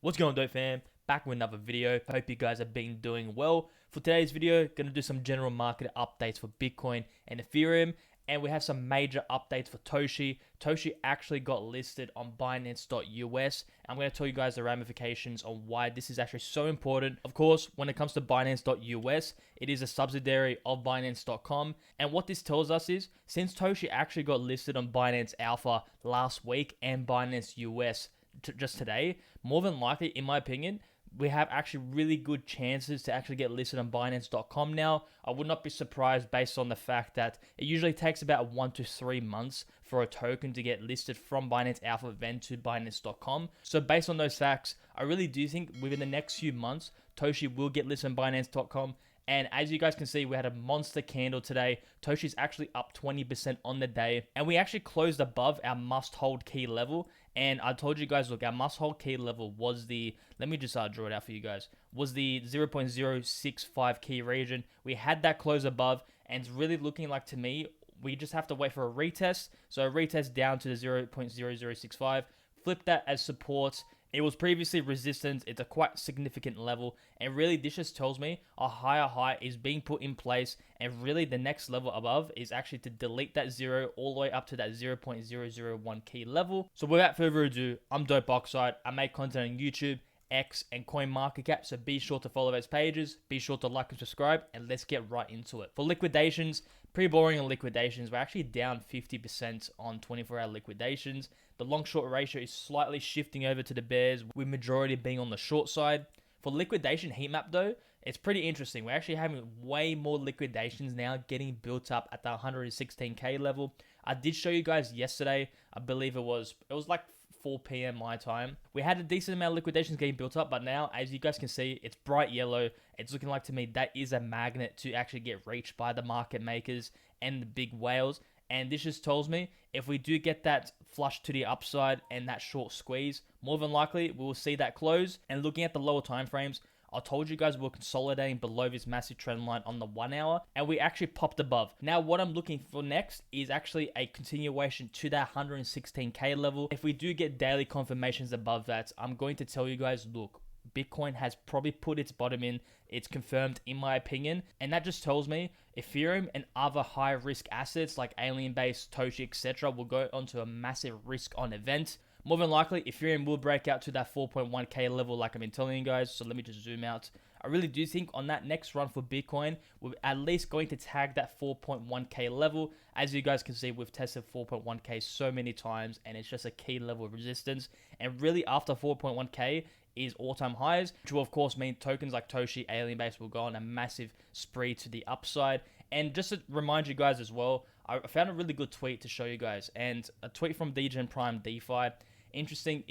What's going on, dope fam? Back with another video. Hope you guys have been doing well. For today's video, gonna do some general market updates for Bitcoin and Ethereum, and we have some major updates for Toshi. Toshi actually got listed on Binance.us. I'm gonna tell you guys the ramifications on why this is actually so important. Of course, when it comes to Binance.us, it is a subsidiary of Binance.com, and what this tells us is, since Toshi actually got listed on Binance Alpha last week and Binance US just today, more than likely, in my opinion, we have actually really good chances to actually get listed on Binance.com now. I would not be surprised based on the fact that it usually takes about 1 to 3 months for a token to get listed from Binance Alpha then to Binance.com. So based on those facts, I really do think within the next few months, Toshi will get listed on Binance.com. And as you guys can see, we had a monster candle today. Toshi's actually up 20% on the day. And we actually closed above our must-hold key level. And I told you guys, look, our must-hold key level was the, let me just draw it out for you guys, was the 0.065 key region. We had that close above, and it's really looking like, to me, we just have to wait for a retest. So a retest down to the 0.0065, flip that as support. It was previously resistance. It's a quite significant level, and really this just tells me a higher high is being put in place, and really the next level above is actually to delete that zero all the way up to that 0.001 key level. So without further ado, I'm Dope Oxide. I make content on YouTube, X, and CoinMarketCap, so be sure to follow those pages, be sure to like and subscribe, and let's get right into it. For liquidations, pretty boring on liquidations. We're actually down 50% on 24-hour liquidations. The long-short ratio is slightly shifting over to the bears, with majority being on the short side. For liquidation heat map though, it's pretty interesting. We're actually having way more liquidations now getting built up at the 116k level. I did show you guys yesterday, I believe it was like 4 p.m. my time. We had a decent amount of liquidations getting built up, but now, as you guys can see, it's bright yellow. It's looking like, to me, that is a magnet to actually get reached by the market makers and the big whales. And this just tells me, if we do get that flush to the upside and that short squeeze, more than likely we will see that close. And looking at the lower time frames, I told you guys we're consolidating below this massive trend line on the 1 hour, and we actually popped above. Now what I'm looking for next is actually a continuation to that 116k level. If we do get daily confirmations above that, I'm going to tell you guys, look, Bitcoin has probably put its bottom in. It's confirmed, in my opinion, and that just tells me Ethereum and other high risk assets like Alien Base, Toshi, etc. will go onto a massive risk on event. More than likely, Ethereum will break out to that 4.1k level like I've been telling you guys. So let me just zoom out. I really do think on that next run for Bitcoin, we're at least going to tag that 4.1k level. As you guys can see, we've tested 4.1k so many times, and it's just a key level of resistance. And really, after 4.1k is all-time highs, which will of course mean tokens like Toshi, Alien Base will go on a massive spree to the upside. And just to remind you guys as well, I found a really good tweet to show you guys, and a tweet from DGen Prime DeFi. Interesting.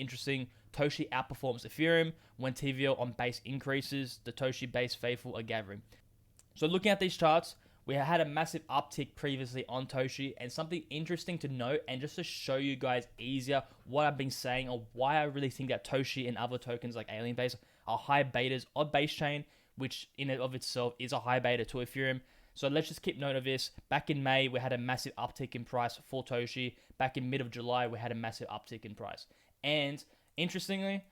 Toshi outperforms Ethereum when TVL on base increases. The Toshi base faithful are gathering. So looking at these charts, we had a massive uptick previously on Toshi, and something interesting to note, and just to show you guys easier what I've been saying or why I really think that Toshi and other tokens like Alien Base are high betas on base chain, which in and of itself is a high beta to Ethereum. So let's just keep note of this. Back in May, we had a massive uptick in price for Toshi. Back in mid of July, we had a massive uptick in price. And interestingly,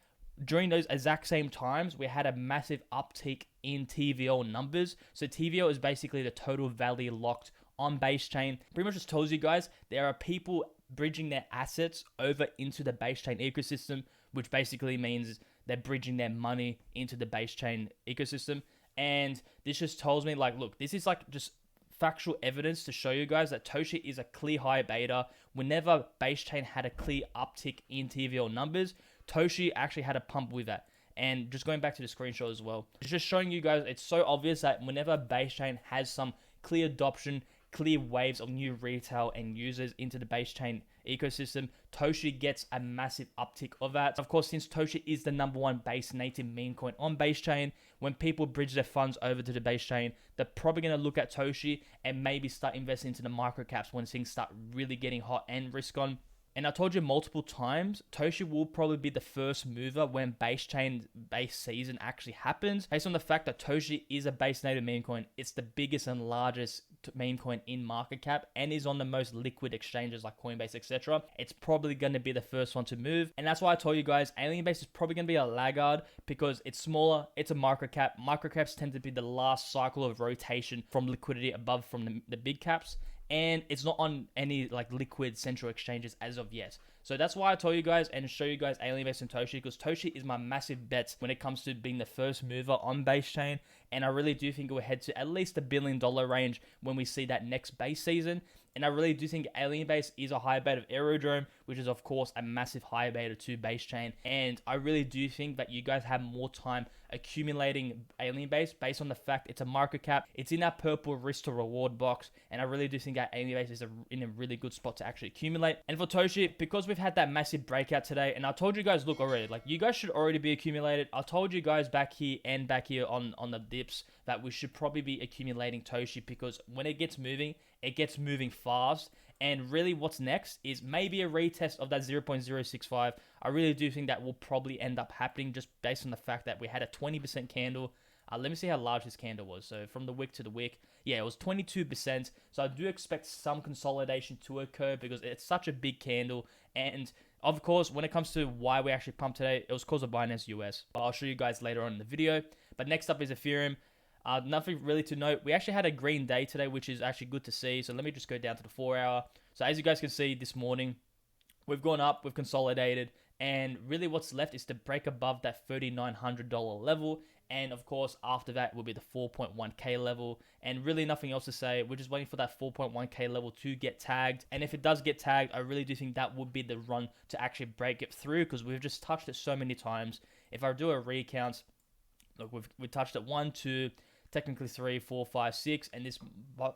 during those exact same times, we had a massive uptick in TVL numbers. So TVL is basically the total value locked on base chain. Pretty much just tells you guys there are people bridging their assets over into the base chain ecosystem, which basically means they're bridging their money into the base chain ecosystem. And this just tells me, like, look, this is like just factual evidence to show you guys that Toshi is a clear high beta. Whenever base chain had a clear uptick in TVL numbers, Toshi actually had a pump with that. And just going back to the screenshot as well, it's just showing you guys, it's so obvious that whenever base chain has some clear adoption, clear waves of new retail and users into the base chain ecosystem, Toshi gets a massive uptick of that. Of course, since Toshi is the #1 base native meme coin on base chain, when people bridge their funds over to the base chain, they're probably going to look at Toshi and maybe start investing into the micro caps when things start really getting hot and risk on. And I told you multiple times, Toshi will probably be the first mover when base chain base season actually happens. Based on the fact that Toshi is a base native meme coin, it's the biggest and largest meme coin in market cap and is on the most liquid exchanges like Coinbase, etc. It's probably going to be the first one to move. And that's why I told you guys, Alien Base is probably going to be a laggard because it's smaller, it's a micro cap. Micro caps tend to be the last cycle of rotation from liquidity above from the big caps. And it's not on any like liquid central exchanges as of yet. So that's why I told you guys and show you guys Alien Base and Toshi, because Toshi is my massive bet when it comes to being the first mover on base chain. And I really do think it will head to at least $1 billion range when we see that next base season. And I really do think Alien Base is a high beta of Aerodrome, which is of course a massive high beta to base chain. And I really do think that you guys have more time accumulating Alien Base based on the fact it's a market cap. It's in that purple risk to reward box. And I really do think that Alien Base is in a really good spot to actually accumulate. And for Toshi, because we've had that massive breakout today, and I told you guys, look already, like you guys should already be accumulated. I told you guys back here and back here on the dips that we should probably be accumulating Toshi, because when it gets moving fast. And really what's next is maybe a retest of that 0.065. I really do think that will probably end up happening just based on the fact that we had a 20% candle. Let me see how large this candle was. So from the wick to the wick, yeah, it was 22%. So I do expect some consolidation to occur because it's such a big candle. And of course, when it comes to why we actually pumped today, it was because of Binance US. But I'll show you guys later on in the video. But next up is Ethereum. Nothing really to note. We actually had a green day today, which is actually good to see. So let me just go down to the 4 hour. So as you guys can see this morning, we've gone up, we've consolidated, and really what's left is to break above that $3,900 level. And of course, after that will be the 4.1K level, and really nothing else to say. We're just waiting for that 4.1K level to get tagged. And if it does get tagged, I really do think that would be the run to actually break it through, because we've just touched it so many times. If I do a recount, look, we've touched it 1, 2, technically 3, 4, 5, 6, and this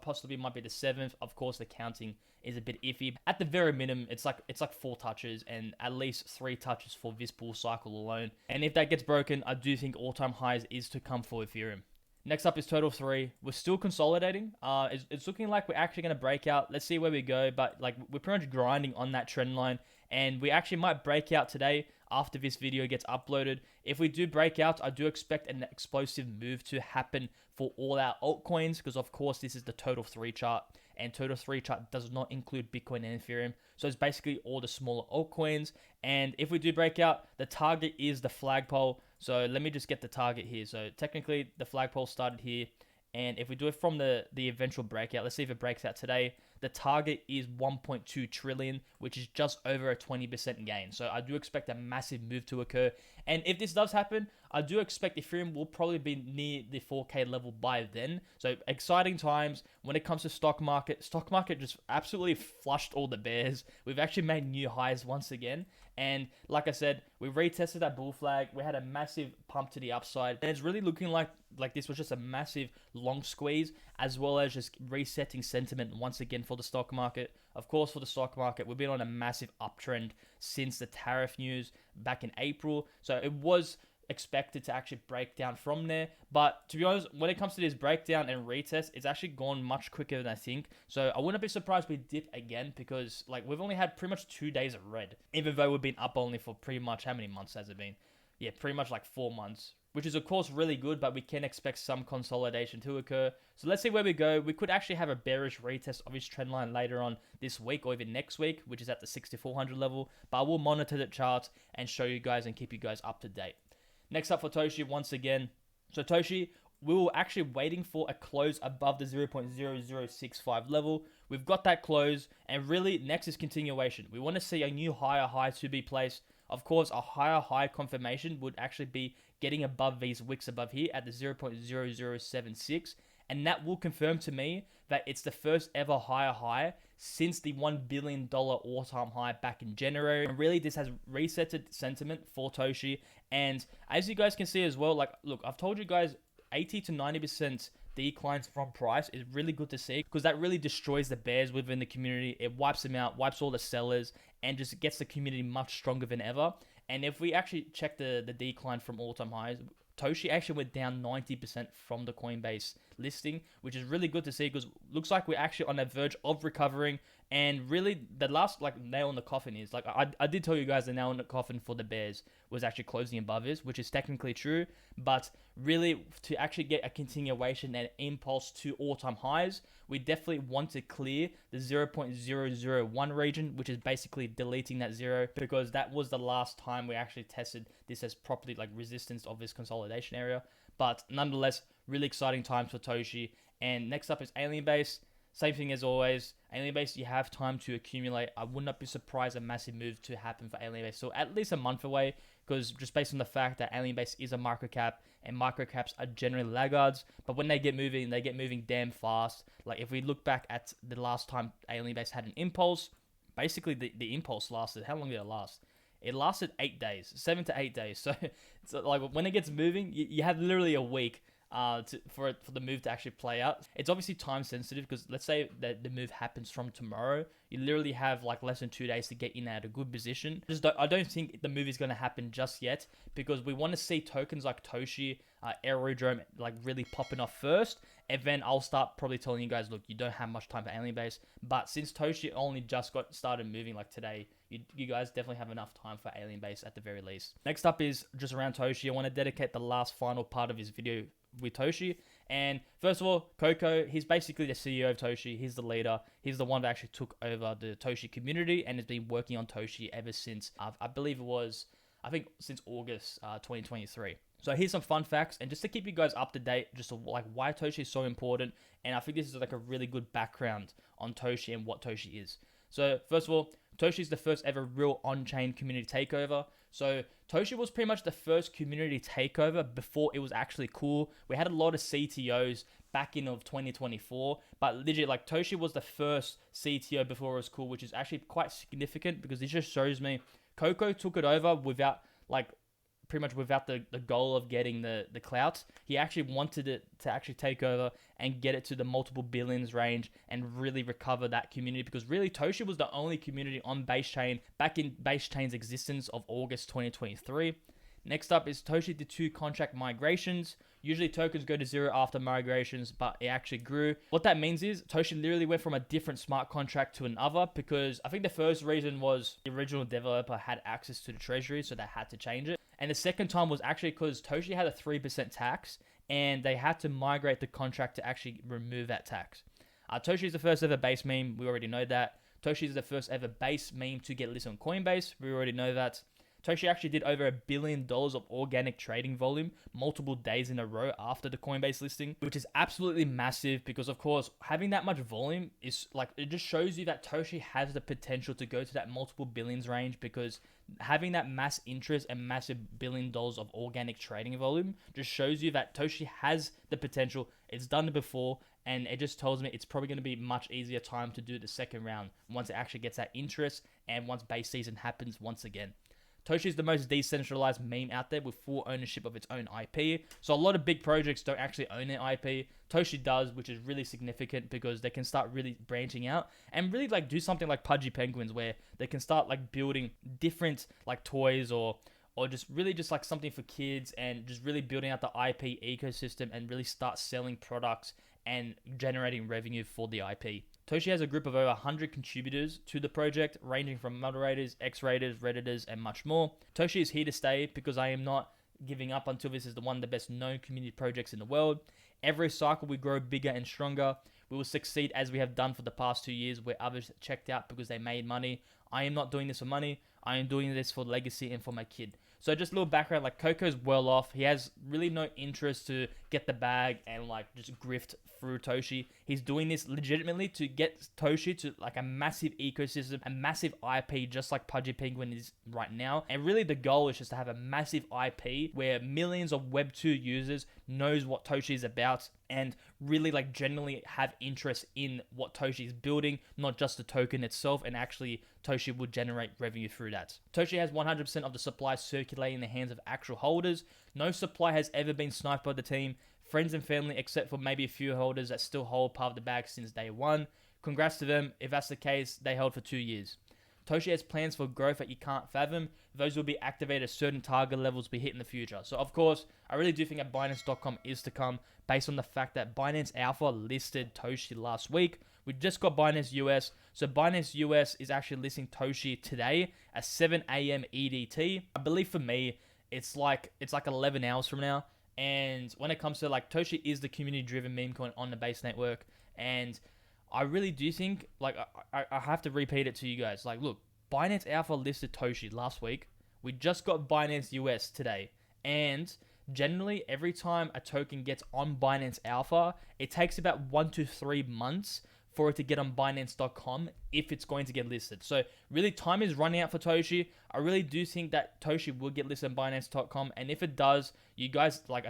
possibly might be the 7th. Of course, the counting is a bit iffy. At the very minimum, it's like 4 touches and at least 3 touches for this bull cycle alone. And if that gets broken, I do think all-time highs is to come for Ethereum. Next up is Total 3. We're still consolidating. It's looking like we're actually going to break out. Let's see where we go, but like we're pretty much grinding on that trend line, and we actually might break out today after this video gets uploaded. If we do break out, I do expect an explosive move to happen for all our altcoins, because of course this is the Total 3 chart, and Total 3 chart does not include Bitcoin and Ethereum. So it's basically all the smaller altcoins. And if we do break out, the target is the flagpole. So let me just get the target here. So technically the flagpole started here. And if we do it from the eventual breakout, let's see if it breaks out today. The target is 1.2 trillion, which is just over a 20% gain. So I do expect a massive move to occur. And if this does happen, I do expect Ethereum will probably be near the 4K level by then. So exciting times when it comes to stock market. Stock market just absolutely flushed all the bears. We've actually made new highs once again. And like I said, we retested that bull flag. We had a massive pump to the upside. And it's really looking like this was just a massive long squeeze, as well as just resetting sentiment once again for the stock market. Of course, for the stock market, we've been on a massive uptrend since the tariff news back in April. So it was expected to actually break down from there. But to be honest, when it comes to this breakdown and retest, it's actually gone much quicker than I think. So I wouldn't be surprised if we dip again, because like we've only had pretty much 2 days of red, even though we've been up only for pretty much, how many months has it been? Yeah, pretty much like 4 months, which is of course really good, but we can expect some consolidation to occur. So let's see where we go. We could actually have a bearish retest of this trend line later on this week or even next week, which is at the 6400 level. But I will monitor the charts and show you guys and keep you guys up to date. Next up for Toshi, once again. So Toshi, we were actually waiting for a close above the 0.0065 level. We've got that close, and really next is continuation. We want to see a new higher high to be placed. Of course, a higher high confirmation would actually be getting above these wicks above here at the 0.0076. And that will confirm to me that it's the first ever higher high since the $1 billion all-time high back in January. And really, this has resetted sentiment for Toshi. And as you guys can see as well, like, look, I've told you guys 80 to 90% declines from price is really good to see, because that really destroys the bears within the community. It wipes them out, wipes all the sellers, and just gets the community much stronger than ever. And if we actually check the decline from all-time highs, Toshi actually went down 90% from the Coinbase listing, which is really good to see because looks like we're actually on the verge of recovering. And really, the last like nail in the coffin is like I did tell you guys the nail in the coffin for the bears was actually closing above this, which is technically true. But really, to actually get a continuation and impulse to all-time highs, we definitely want to clear the 0.001 region, which is basically deleting that zero, because that was the last time we actually tested this as properly like resistance of this consolidation area. But nonetheless, really exciting times for Toshi. And next up is Alien Base. Same thing as always. Alien Base, you have time to accumulate. I would not be surprised a massive move to happen for Alien Base. So at least a month away, because just based on the fact that Alien Base is a microcap, and microcaps are generally laggards. But when they get moving damn fast. Like if we look back at the last time Alien Base had an impulse, basically the impulse lasted. How long did it last? It lasted 8 days, 7 to 8 days. So like when it gets moving, you have literally a week for the move to actually play out. It's obviously time sensitive because let's say that the move happens from tomorrow, you literally have like less than 2 days to get in at a good position. I don't think the move is going to happen just yet because we want to see tokens like Toshi, Aerodrome like really popping off first, and then I'll start probably telling you guys, look, you don't have much time for Alien Base. But since Toshi only just got started moving like today, you guys definitely have enough time for Alien Base at the very least. Next up is just around Toshi. I want to dedicate the last final part of this video with Toshi. And first of all, Coco, he's basically the CEO of Toshi. He's the leader. He's the one that actually took over the Toshi community and has been working on Toshi ever since, I believe it was, since August 2023. So here's some fun facts, and just to keep you guys up to date, just to, like why Toshi is so important. And I think this is like a really good background on Toshi and what Toshi is. So first of all, Toshi is the first ever real on-chain community takeover. So Toshi was pretty much the first community takeover before it was actually cool. We had a lot of CTOs back in of 2024, but legit like Toshi was the first CTO before it was cool, which is actually quite significant because this just shows me Coco took it over without pretty much without the goal of getting the clout. He actually wanted it to actually take over and get it to the multiple billions range and really recover that community, because really Toshi was the only community on base chain back in base chain's existence of August 2023. Next up is Toshi did 2 contract migrations. Usually tokens go to 0 after migrations, but it actually grew. What that means is Toshi literally went from a different smart contract to another, because I think the first reason was the original developer had access to the treasury, so they had to change it. And the second time was actually because Toshi had a 3% tax and they had to migrate the contract to actually remove that tax. Toshi is the first ever base meme. We already know that. Toshi is the first ever base meme to get listed on Coinbase. We already know that. Toshi actually did over $1 billion of organic trading volume multiple days in a row after the Coinbase listing, which is absolutely massive because, of course, having that much volume is like, it just shows you that Toshi has the potential to go to that multiple billions range, because having that mass interest and massive $1 billion of organic trading volume just shows you that Toshi has the potential. It's done it before, and it just tells me it's probably going to be much easier time to do the second round once it actually gets that interest and once base season happens once again. Toshi is the most decentralized meme out there with full ownership of its own IP. So a lot of big projects don't actually own their IP. Toshi does, which is really significant because they can start really branching out and really like do something like Pudgy Penguins, where they can start like building different like toys or just really just like something for kids, and just really building out the IP ecosystem and really start selling products and generating revenue for the IP. Toshi has a group of over 100 contributors to the project, ranging from moderators, X-raters, Redditors, and much more. Toshi is here to stay because I am not giving up until this is one of the best known community projects in the world. Every cycle we grow bigger and stronger. We will succeed as we have done for the past 2 years, where others checked out because they made money. I am not doing this for money. I am doing this for legacy and for my kid. So just a little background, like Coco's well off. He has really no interest to get the bag and like just grift through Toshi. He's doing this legitimately to get Toshi to like a massive ecosystem, a massive IP, just like Pudgy Penguin is right now. And really the goal is just to have a massive IP where millions of Web2 users knows what Toshi is about and really like generally have interest in what Toshi is building, not just the token itself, and actually Toshi would generate revenue through that. Toshi has 100% of the supply circulating in the hands of actual holders. No supply has ever been sniped by the team, friends and family, except for maybe a few holders that still hold part of the bag since day one. Congrats to them. If that's the case, they held for 2 years. Toshi has plans for growth that you can't fathom. Those will be activated as certain target levels be hit in the future. So, of course, I really do think that Binance.com is to come based on the fact that Binance Alpha listed Toshi last week. We just got Binance US. So, Binance US is actually listing Toshi today at 7 a.m. EDT. I believe for me, it's like 11 hours from now. And when it comes to like Toshi is the community-driven meme coin on the base network. And I really do think, like, I have to repeat it to you guys. Like, look, Binance Alpha listed Toshi last week. We just got Binance US today. And generally, every time a token gets on Binance Alpha, it takes about 1 to 3 months for it to get on Binance.com if it's going to get listed. So really, time is running out for Toshi. I really do think that Toshi will get listed on Binance.com, and if it does, you guys like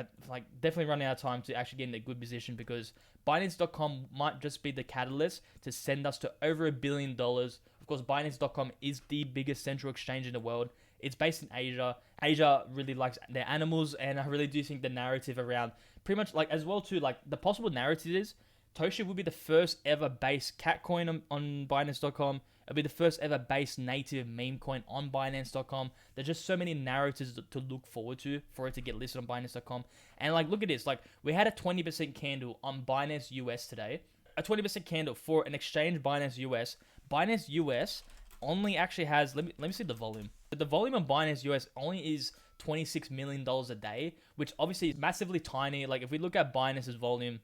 definitely running out of time to actually get in a good position, because Binance.com might just be the catalyst to send us to over $1 billion. Of course, Binance.com is the biggest central exchange in the world. It's based in Asia. Asia really likes their animals, and I really do think the narrative around pretty much like as well too, like the possible narrative is Toshi will be the first ever base cat coin on Binance.com. It'll be the first ever base native meme coin on Binance.com. There's just so many narratives to look forward to for it to get listed on Binance.com. And like, look at this. Like, we had a 20% candle on Binance US today. A 20% candle for an exchange Binance US. Binance US only actually has, let me see the volume. The volume on Binance US only is $26 million a day, which obviously is massively tiny. Like, if we look at Binance's volume,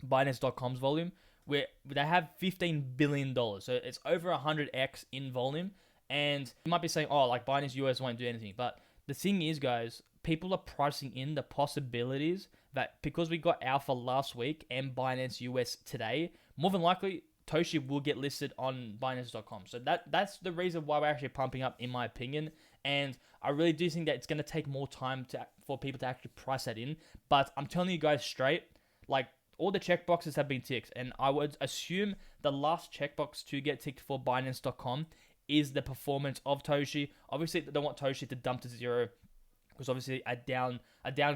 Binance.com's volume, where they have $15 billion. So it's over 100x in volume. And you might be saying, oh, like Binance US won't do anything. But the thing is, guys, people are pricing in the possibilities that because we got Alpha last week and Binance US today, more than likely Toshi will get listed on Binance.com. So that's the reason why we're actually pumping up, in my opinion. And I really do think that it's going to take more time for people to actually price that in. But I'm telling you guys straight, like, all the checkboxes have been ticked, and I would assume the last checkbox to get ticked for Binance.com is the performance of Toshi. Obviously, they don't want Toshi to dump to zero, because obviously a down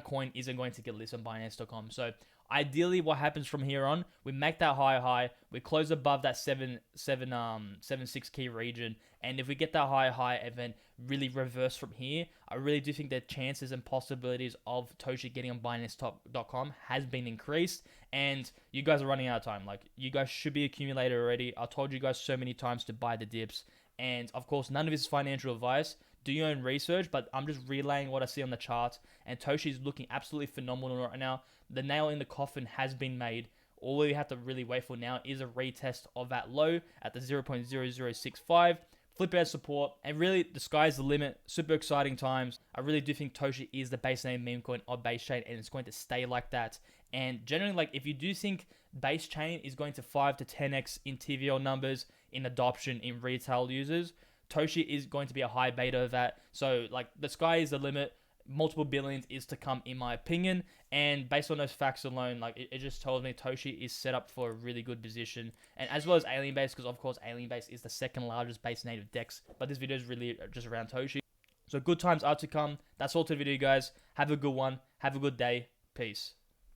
coin isn't going to get listed on Binance.com. So ideally, what happens from here on, we make that high, we close above that 7.6 key region, and if we get that high and then really reverse from here, I really do think the chances and possibilities of Toshi getting on Binance.com has been increased. And you guys are running out of time. Like, you guys should be accumulated already. I told you guys so many times to buy the dips. And of course, none of this is financial advice. Do your own research, but I'm just relaying what I see on the charts. And Toshi is looking absolutely phenomenal right now. The nail in the coffin has been made. All we have to really wait for now is a retest of that low at the 0.0065. Flip it as support, and really the sky's the limit. Super exciting times. I really do think Toshi is the base name meme coin of base chain, and it's going to stay like that. And generally, like, if you do think base chain is going to 5 to 10x in TVL numbers, in adoption, in retail users, Toshi is going to be a high beta of that. So like, the sky is the limit. Multiple billions is to come, in my opinion. And based on those facts alone, like, it just tells me Toshi is set up for a really good position. And as well as Alien Base, because of course Alien Base is the second largest base native DEX. But this video is really just around Toshi. So good times are to come. That's all to the video, guys. Have a good one. Have a good day. Peace.